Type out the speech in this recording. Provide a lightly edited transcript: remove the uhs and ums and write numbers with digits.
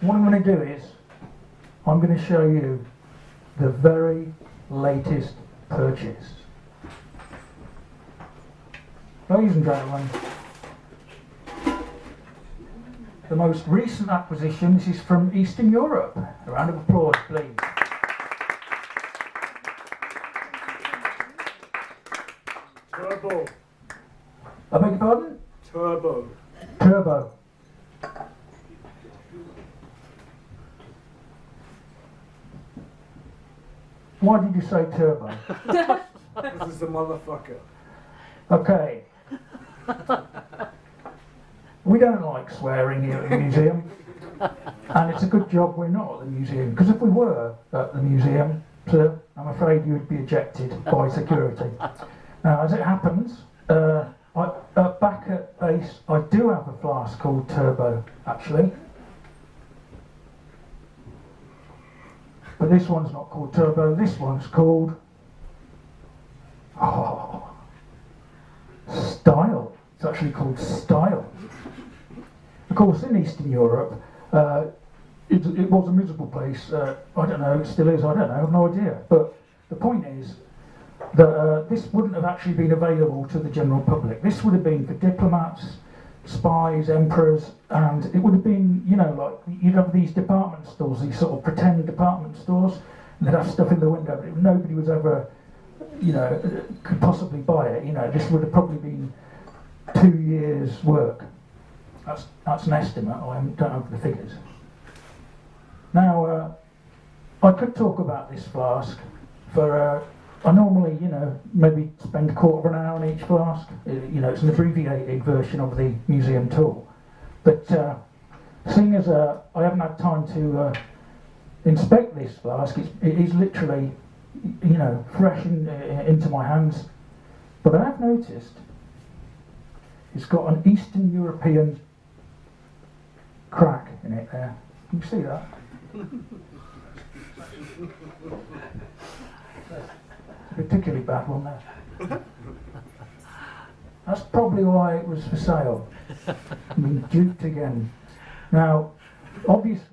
what I'm going to do is, I'm going to show you the very latest purchase. Ladies and gentlemen, the most recent acquisition, this is from Eastern Europe. A round of applause, please. Turbo. I beg your pardon? Turbo. Turbo. Why did you say turbo? This is the motherfucker. Okay. We don't like swearing here at the museum, and it's a good job we're not at the museum, because if we were at the museum, sir, I'm afraid you would be ejected by security. Now, as it happens, back at base, I do have a flask called Turbo, actually. But this one's not called Turbo, this one's called... Style. It's actually called Style. Of course, in Eastern Europe, it was a miserable place. I don't know, it still is, I don't know, I have no idea. But the point is that this wouldn't have actually been available to the general public. This would have been for diplomats, spies, emperors, and it would have been, you know, like, you'd have these department stores, these sort of pretend department stores, and they'd have stuff in the window, but nobody was ever, you know, could possibly buy it. You know, this would have probably been 2 years' work. That's an estimate, I don't have the figures. Now, I could talk about this flask for, I normally, you know, maybe spend a quarter of an hour on each flask. You know, it's an abbreviated version of the museum tour. But seeing as I haven't had time to inspect this flask, it is literally, you know, fresh into my hands. But I have noticed it's got an Eastern European crack in it there. Can you see that? It's a particularly bad one there. That's probably why it was for sale. I mean, duped again. Now, obviously